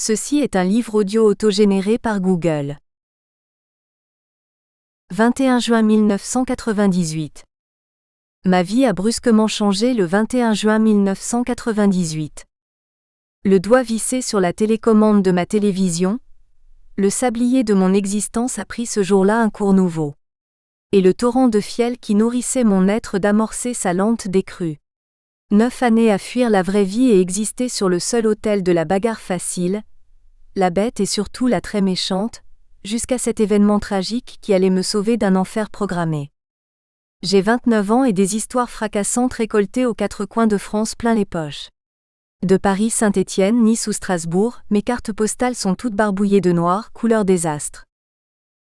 Ceci est un livre audio autogénéré par Google. 21 juin 1998. Ma vie a brusquement changé le 21 juin 1998. Le doigt vissé sur la télécommande de ma télévision, le sablier de mon existence a pris ce jour-là un cours nouveau. Et le torrent de fiel qui nourrissait mon être d'amorcer sa lente décrue. 9 années à fuir la vraie vie et exister sur le seul autel de la bagarre facile, la bête et surtout la très méchante, jusqu'à cet événement tragique qui allait me sauver d'un enfer programmé. J'ai 29 ans et des histoires fracassantes récoltées aux 4 coins de France plein les poches. De Paris, Saint-Étienne, Nice ou Strasbourg, mes cartes postales sont toutes barbouillées de noir, couleur désastre.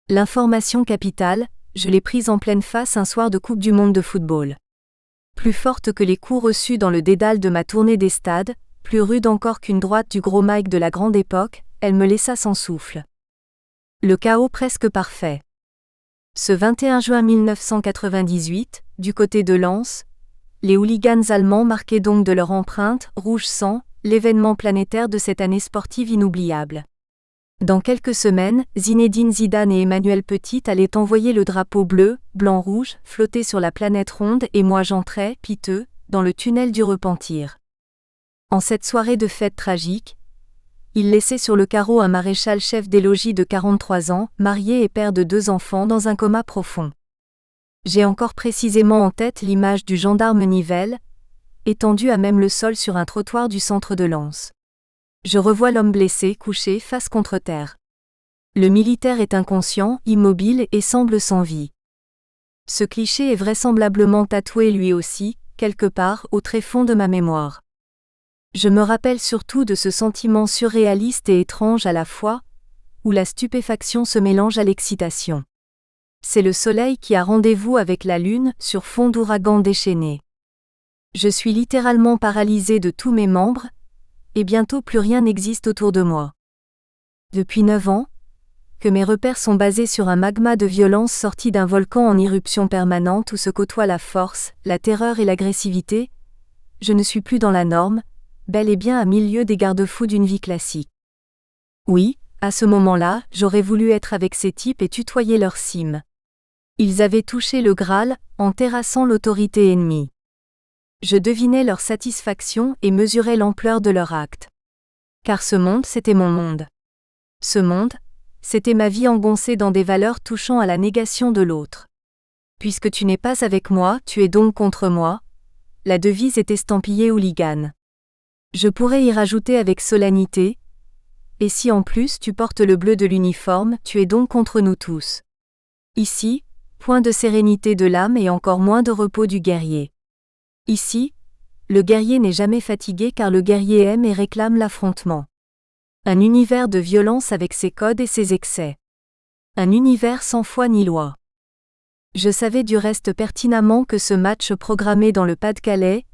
L'information capitale, je l'ai prise en pleine face un soir de Coupe du Monde de football. Plus forte que les coups reçus dans le dédale de ma tournée des stades, plus rude encore qu'une droite du gros Mike de la grande époque, elle me laissa sans souffle. Le chaos presque parfait. Ce 21 juin 1998, du côté de Lens, les hooligans allemands marquaient donc de leur empreinte, rouge sang, l'événement planétaire de cette année sportive inoubliable. Dans quelques semaines, Zinedine Zidane et Emmanuel Petit allaient envoyer le drapeau bleu, blanc-rouge, flotter sur la planète ronde et moi j'entrais, piteux, dans le tunnel du repentir. En cette soirée de fête tragique, il laissait sur le carreau un maréchal-chef des logis de 43 ans, marié et père de 2 enfants dans un coma profond. J'ai encore précisément en tête l'image du gendarme Nivelle, étendu à même le sol sur un trottoir du centre de Lens. Je revois l'homme blessé couché face contre terre. Le militaire est inconscient, immobile et semble sans vie. Ce cliché est vraisemblablement tatoué lui aussi, quelque part au tréfonds de ma mémoire. Je me rappelle surtout de ce sentiment surréaliste et étrange à la fois, où la stupéfaction se mélange à l'excitation. C'est le soleil qui a rendez-vous avec la lune sur fond d'ouragan déchaîné. Je suis littéralement paralysé de tous mes membres, et bientôt plus rien n'existe autour de moi. Depuis 9 ans, que mes repères sont basés sur un magma de violence sorti d'un volcan en éruption permanente où se côtoient la force, la terreur et l'agressivité, je ne suis plus dans la norme, bel et bien à milieu des garde-fous d'une vie classique. Oui, à ce moment-là, j'aurais voulu être avec ces types et tutoyer leur cime. Ils avaient touché le Graal, en terrassant l'autorité ennemie. Je devinais leur satisfaction et mesurais l'ampleur de leur acte. Car ce monde, c'était mon monde. Ce monde, c'était ma vie engoncée dans des valeurs touchant à la négation de l'autre. Puisque tu n'es pas avec moi, tu es donc contre moi. La devise est estampillée hooligan. Je pourrais y rajouter avec solennité. Et si en plus tu portes le bleu de l'uniforme, tu es donc contre nous tous. Ici, point de sérénité de l'âme et encore moins de repos du guerrier. Ici, le guerrier n'est jamais fatigué car le guerrier aime et réclame l'affrontement. Un univers de violence avec ses codes et ses excès. Un univers sans foi ni loi. Je savais du reste pertinemment que ce match programmé dans le Pas-de-Calais,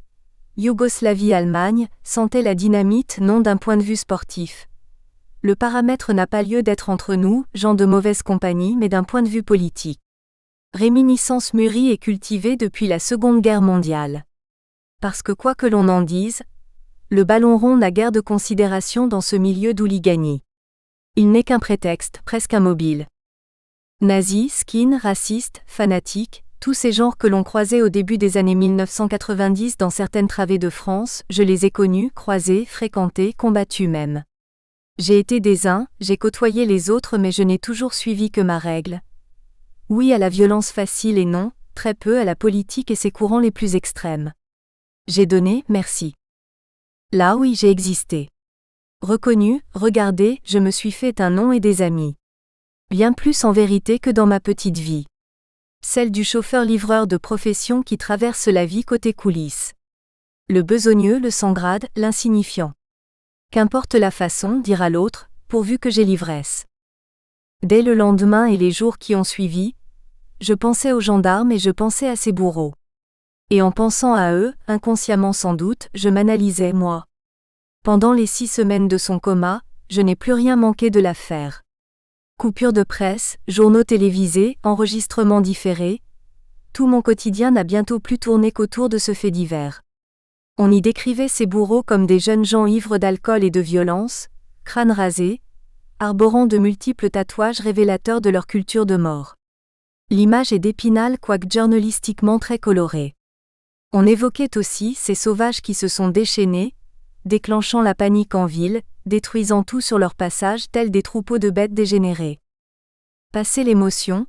Yougoslavie-Allemagne, sentait la dynamite non d'un point de vue sportif. Le paramètre n'a pas lieu d'être entre nous, gens de mauvaise compagnie, mais d'un point de vue politique. Réminiscence mûrie et cultivée depuis la Seconde Guerre mondiale. Parce que quoi que l'on en dise, le ballon rond n'a guère de considération dans ce milieu d'houliganie. Il n'est qu'un prétexte, presque immobile. Nazis, skins, racistes, fanatiques, tous ces genres que l'on croisait au début des années 1990 dans certaines travées de France, je les ai connus, croisés, fréquentés, combattus même. J'ai été des uns, j'ai côtoyé les autres mais je n'ai toujours suivi que ma règle. Oui à la violence facile et non, très peu à la politique et ses courants les plus extrêmes. J'ai donné, merci. Là oui j'ai existé. Reconnu, regardé, je me suis fait un nom et des amis. Bien plus en vérité que dans ma petite vie. Celle du chauffeur-livreur de profession qui traverse la vie côté coulisses. Le besogneux, le sans-grade, l'insignifiant. Qu'importe la façon, dira l'autre, pourvu que j'ai l'ivresse. Dès le lendemain et les jours qui ont suivi, je pensais aux gendarmes et je pensais à ces bourreaux. Et en pensant à eux, inconsciemment sans doute, je m'analysais, moi. Pendant les 6 semaines de son coma, je n'ai plus rien manqué de l'affaire. Coupures de presse, journaux télévisés, enregistrements différés. Tout mon quotidien n'a bientôt plus tourné qu'autour de ce fait divers. On y décrivait ces bourreaux comme des jeunes gens ivres d'alcool et de violence, crâne rasé, arborant de multiples tatouages révélateurs de leur culture de mort. L'image est d'Épinal quoique journalistiquement très colorée. On évoquait aussi ces sauvages qui se sont déchaînés, déclenchant la panique en ville, détruisant tout sur leur passage tels des troupeaux de bêtes dégénérées. Passé l'émotion,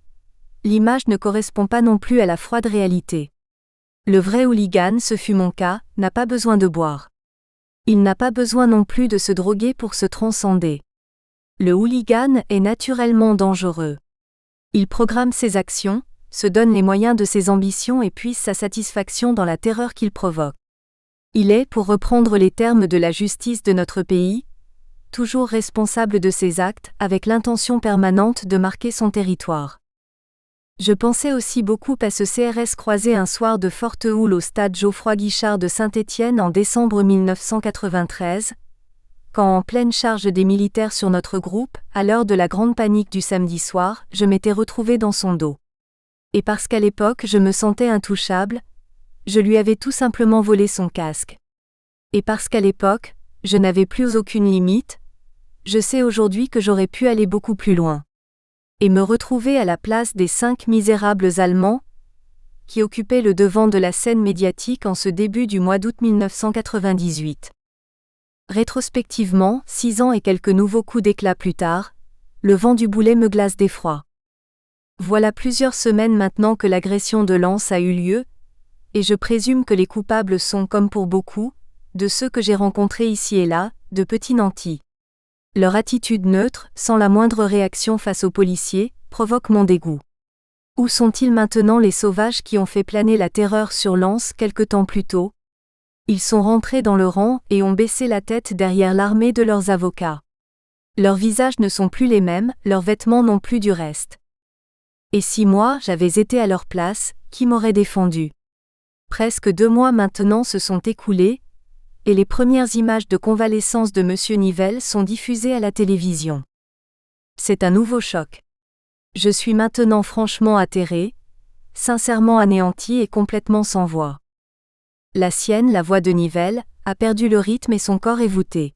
l'image ne correspond pas non plus à la froide réalité. Le vrai hooligan, ce fut mon cas, n'a pas besoin de boire. Il n'a pas besoin non plus de se droguer pour se transcender. Le hooligan est naturellement dangereux. Il programme ses actions, se donne les moyens de ses ambitions et puise sa satisfaction dans la terreur qu'il provoque. Il est, pour reprendre les termes de la justice de notre pays, toujours responsable de ses actes, avec l'intention permanente de marquer son territoire. Je pensais aussi beaucoup à ce CRS croisé un soir de forte houle au stade Geoffroy-Guichard de Saint-Étienne en décembre 1993, quand en pleine charge des militaires sur notre groupe, à l'heure de la grande panique du samedi soir, je m'étais retrouvé dans son dos. Et parce qu'à l'époque je me sentais intouchable, je lui avais tout simplement volé son casque. Et parce qu'à l'époque, je n'avais plus aucune limite, je sais aujourd'hui que j'aurais pu aller beaucoup plus loin. Et me retrouver à la place des 5 misérables Allemands, qui occupaient le devant de la scène médiatique en ce début du mois d'août 1998. Rétrospectivement, 6 ans et quelques nouveaux coups d'éclat plus tard, le vent du boulet me glace d'effroi. Voilà plusieurs semaines maintenant que l'agression de Lens a eu lieu, et je présume que les coupables sont, comme pour beaucoup, de ceux que j'ai rencontrés ici et là, de petits nantis. Leur attitude neutre, sans la moindre réaction face aux policiers, provoque mon dégoût. Où sont-ils maintenant les sauvages qui ont fait planer la terreur sur Lens quelque temps plus tôt ? Ils sont rentrés dans le rang et ont baissé la tête derrière l'armée de leurs avocats. Leurs visages ne sont plus les mêmes, leurs vêtements non plus du reste. Et si moi, j'avais été à leur place, qui m'aurait défendu ? Presque 2 mois maintenant se sont écoulés, et les premières images de convalescence de Monsieur Nivelle sont diffusées à la télévision. C'est un nouveau choc. Je suis maintenant franchement atterré, sincèrement anéanti et complètement sans voix. La sienne, la voix de Nivelle, a perdu le rythme et son corps est voûté.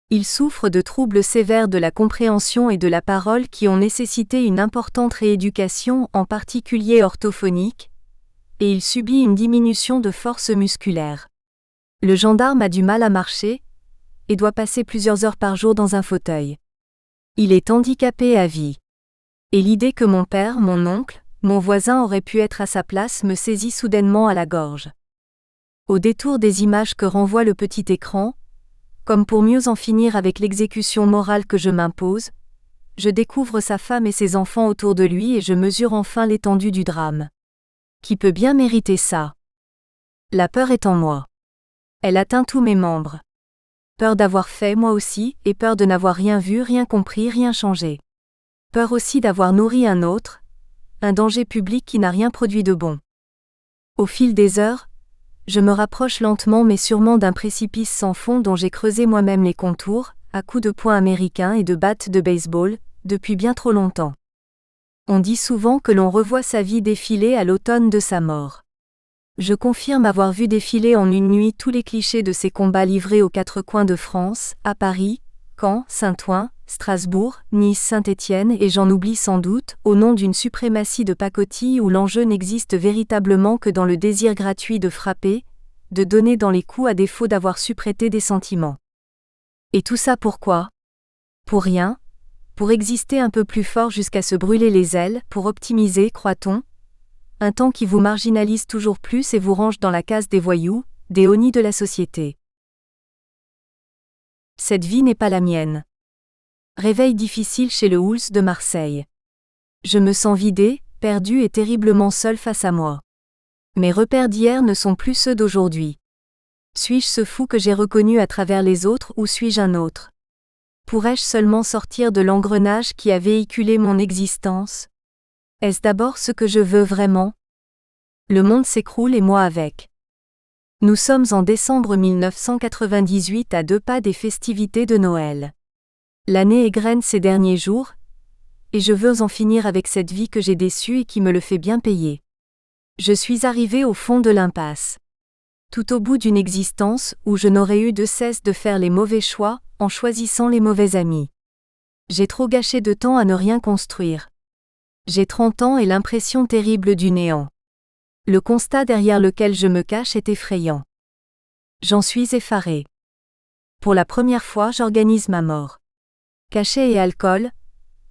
Il souffre de troubles sévères de la compréhension et de la parole qui ont nécessité une importante rééducation, en particulier orthophonique, et il subit une diminution de force musculaire. Le gendarme a du mal à marcher, et doit passer plusieurs heures par jour dans un fauteuil. Il est handicapé à vie. Et l'idée que mon père, mon oncle, mon voisin aurait pu être à sa place me saisit soudainement à la gorge. Au détour des images que renvoie le petit écran, comme pour mieux en finir avec l'exécution morale que je m'impose, je découvre sa femme et ses enfants autour de lui et je mesure enfin l'étendue du drame. Qui peut bien mériter ça ? La peur est en moi. Elle atteint tous mes membres. Peur d'avoir fait moi aussi, et peur de n'avoir rien vu, rien compris, rien changé. Peur aussi d'avoir nourri un autre, un danger public qui n'a rien produit de bon. Au fil des heures, je me rapproche lentement mais sûrement d'un précipice sans fond dont j'ai creusé moi-même les contours, à coups de poing américains et de battes de baseball, depuis bien trop longtemps. On dit souvent que l'on revoit sa vie défiler à l'automne de sa mort. Je confirme avoir vu défiler en une nuit tous les clichés de ces combats livrés aux 4 coins de France, à Paris, Caen, Saint-Ouen, Strasbourg, Nice, Saint-Étienne et j'en oublie sans doute, au nom d'une suprématie de pacotille où l'enjeu n'existe véritablement que dans le désir gratuit de frapper, de donner dans les coups à défaut d'avoir su prêter des sentiments. Et tout ça pourquoi ? Pour rien, pour exister un peu plus fort jusqu'à se brûler les ailes, pour optimiser, croit-on, un temps qui vous marginalise toujours plus et vous range dans la case des voyous, des honnies de la société. Cette vie n'est pas la mienne. Réveil difficile chez le Hools de Marseille. Je me sens vidé, perdu et terriblement seul face à moi. Mes repères d'hier ne sont plus ceux d'aujourd'hui. Suis-je ce fou que j'ai reconnu à travers les autres ou suis-je un autre ? Pourrais-je seulement sortir de l'engrenage qui a véhiculé mon existence ? Est-ce d'abord ce que je veux vraiment ? Le monde s'écroule et moi avec. Nous sommes en décembre 1998 à 2 pas des festivités de Noël. L'année égrène ces derniers jours, et je veux en finir avec cette vie que j'ai déçue et qui me le fait bien payer. Je suis arrivé au fond de l'impasse. Tout au bout d'une existence où je n'aurais eu de cesse de faire les mauvais choix, en choisissant les mauvais amis. J'ai trop gâché de temps à ne rien construire. J'ai 30 ans et l'impression terrible du néant. Le constat derrière lequel je me cache est effrayant. J'en suis effaré. Pour la première fois, j'organise ma mort. Cachet et alcool,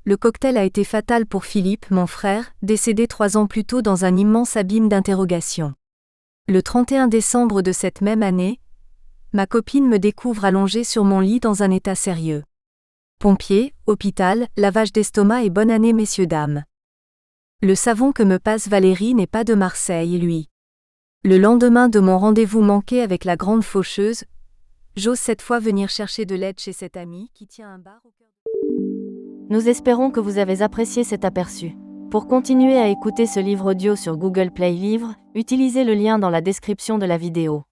le cocktail a été fatal pour Philippe, mon frère, décédé 3 ans plus tôt dans un immense abîme d'interrogation. Le 31 décembre de cette même année, ma copine me découvre allongée sur mon lit dans un état sérieux. Pompiers, hôpital, lavage d'estomac et bonne année messieurs dames. Le savon que me passe Valérie n'est pas de Marseille, lui. Le lendemain de mon rendez-vous manqué avec la grande faucheuse, j'ose cette fois venir chercher de l'aide chez cet ami qui tient un bar au cœur de... Nous espérons que vous avez apprécié cet aperçu. Pour continuer à écouter ce livre audio sur Google Play Livres, utilisez le lien dans la description de la vidéo.